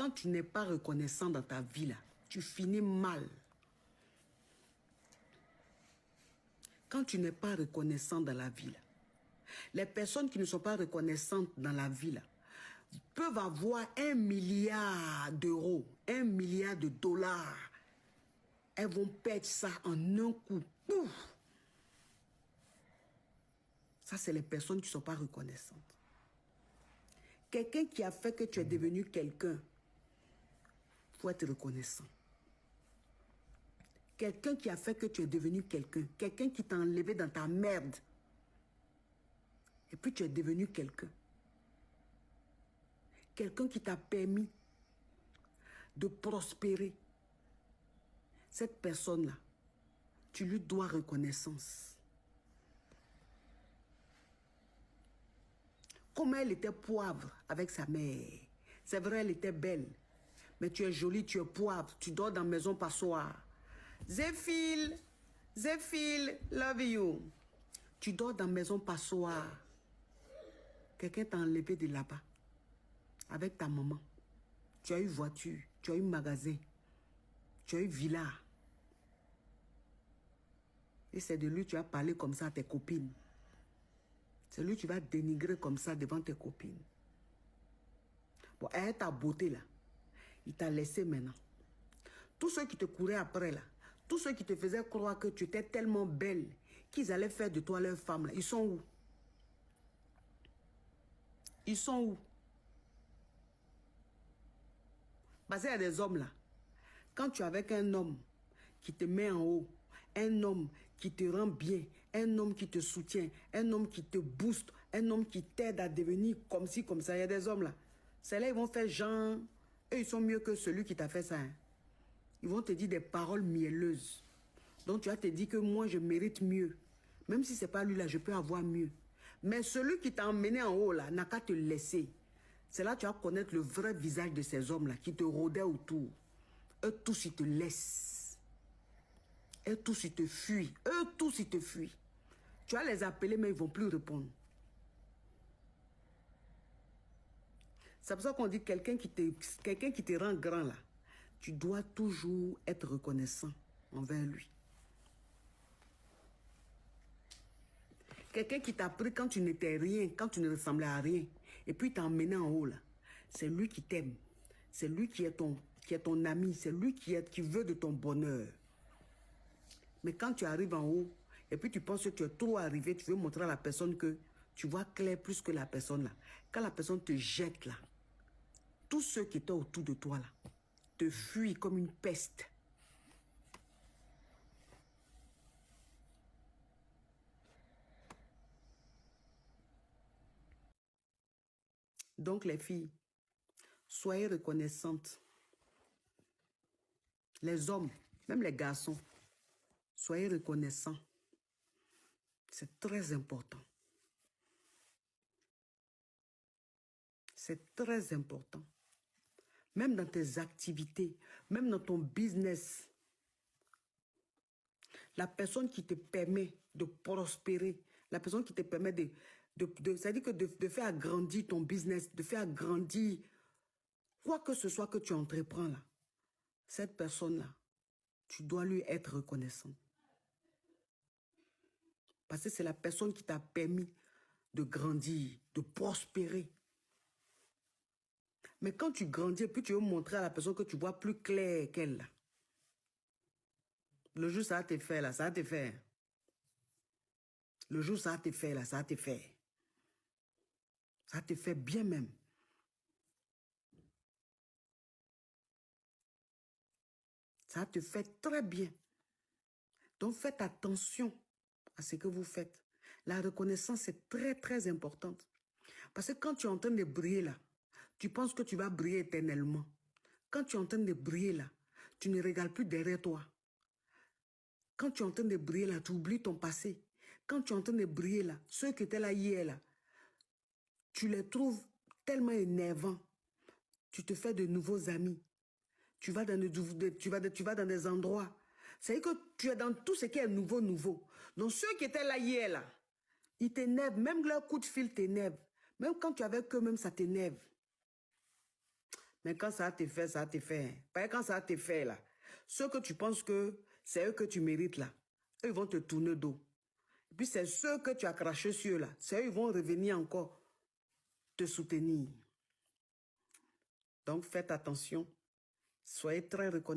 Quand tu n'es pas reconnaissant dans ta vie, là, tu finis mal. Quand tu n'es pas reconnaissant dans la vie, là, les personnes qui ne sont pas reconnaissantes dans la vie, là, peuvent avoir 1 milliard d'euros, 1 milliard de dollars. Elles vont perdre ça en un coup. Pouf! Ça, c'est les personnes qui ne sont pas reconnaissantes. Quelqu'un qui a fait que tu es devenu quelqu'un, il faut être reconnaissant. Quelqu'un qui a fait que tu es devenu quelqu'un, quelqu'un qui t'a enlevé dans ta merde, et puis tu es devenu quelqu'un. Quelqu'un qui t'a permis de prospérer. Cette personne-là, tu lui dois reconnaissance. Comment elle était poivre avec sa mère. C'est vrai, elle était belle. Mais tu es jolie, tu es poivre. Tu dors dans la maison passoire. Zéphile, Zéphile, love you. Tu dors dans la maison passoire. Quelqu'un t'a enlevé de là-bas. Avec ta maman. Tu as eu voiture, tu as eu magasin. Tu as eu villa. Et c'est de lui que tu as parlé comme ça à tes copines. C'est lui que tu vas dénigrer comme ça devant tes copines. Bon, elle ta beauté là. Il t'a laissé maintenant. Tous ceux qui te couraient après là, tous ceux qui te faisaient croire que tu étais tellement belle qu'ils allaient faire de toi leur femme là, ils sont où? Ils sont où? Parce qu'il y a des hommes là. Quand tu es avec un homme qui te met en haut, un homme qui te rend bien, un homme qui te soutient, un homme qui te booste, un homme qui t'aide à devenir comme ci, comme ça. Il y a des hommes là. Ceux-là, ils vont faire genre, eux, ils sont mieux que celui qui t'a fait ça. Hein. Ils vont te dire des paroles mielleuses. Donc tu vas te dire que moi, je mérite mieux. Même si ce n'est pas lui là, je peux avoir mieux. Mais celui qui t'a emmené en haut là, n'a qu'à te laisser. C'est là que tu vas connaître le vrai visage de ces hommes là qui te rôdaient autour. Eux tous, ils te laissent. Eux tous, ils te fuient. Eux tous, ils te fuient. Tu vas les appeler, mais ils ne vont plus répondre. C'est pour ça qu'on dit quelqu'un qui te rend grand là, tu dois toujours être reconnaissant envers lui. Quelqu'un qui t'a pris quand tu n'étais rien, quand tu ne ressemblais à rien, et puis t'a emmené en haut là, c'est lui qui t'aime. C'est lui qui est ton ami, c'est lui qui veut de ton bonheur. Mais quand tu arrives en haut, et puis tu penses que tu es trop arrivé, tu veux montrer à la personne que tu vois clair plus que la personne là. Quand la personne te jette là, tous ceux qui étaient autour de toi là, te fuient comme une peste. Donc les filles, soyez reconnaissantes. Les hommes, même les garçons, soyez reconnaissants. C'est très important. C'est très important. Même dans tes activités, même dans ton business. La personne qui te permet de prospérer, la personne qui te permet c'est-à-dire que de faire agrandir ton business, de faire agrandir quoi que ce soit que tu entreprends là, cette personne-là, tu dois lui être reconnaissant. Parce que c'est la personne qui t'a permis de grandir, de prospérer. Mais quand tu grandis, puis tu veux montrer à la personne que tu vois plus clair qu'elle là. Le jour ça va te faire là, ça va te faire. Le jour ça va te faire là, ça va te faire. Ça te fait bien même. Ça te fait très bien. Donc faites attention à ce que vous faites. La reconnaissance est très très importante. Parce que quand tu es en train de briller là, tu penses que tu vas briller éternellement. Quand tu es en train de briller là, tu ne regardes plus derrière toi. Quand tu es en train de briller là, tu oublies ton passé. Quand tu es en train de briller là, ceux qui étaient là hier là, tu les trouves tellement énervants. Tu te fais de nouveaux amis. Tu vas dans des endroits. C'est-à-dire que tu es dans tout ce qui est nouveau. Donc ceux qui étaient là hier là, ils t'énervent. Même leur coup de fil t'énerve. Même quand tu es avec eux, même ça t'énerve. Mais quand ça te fait, ça te fait. Parce que quand ça te fait, là, ceux que tu penses que c'est eux que tu mérites, là, eux, ils vont te tourner dos. Et puis, c'est ceux que tu as crachés sur eux, là, c'est eux, ils vont revenir encore te soutenir. Donc, faites attention. Soyez très reconnaissants.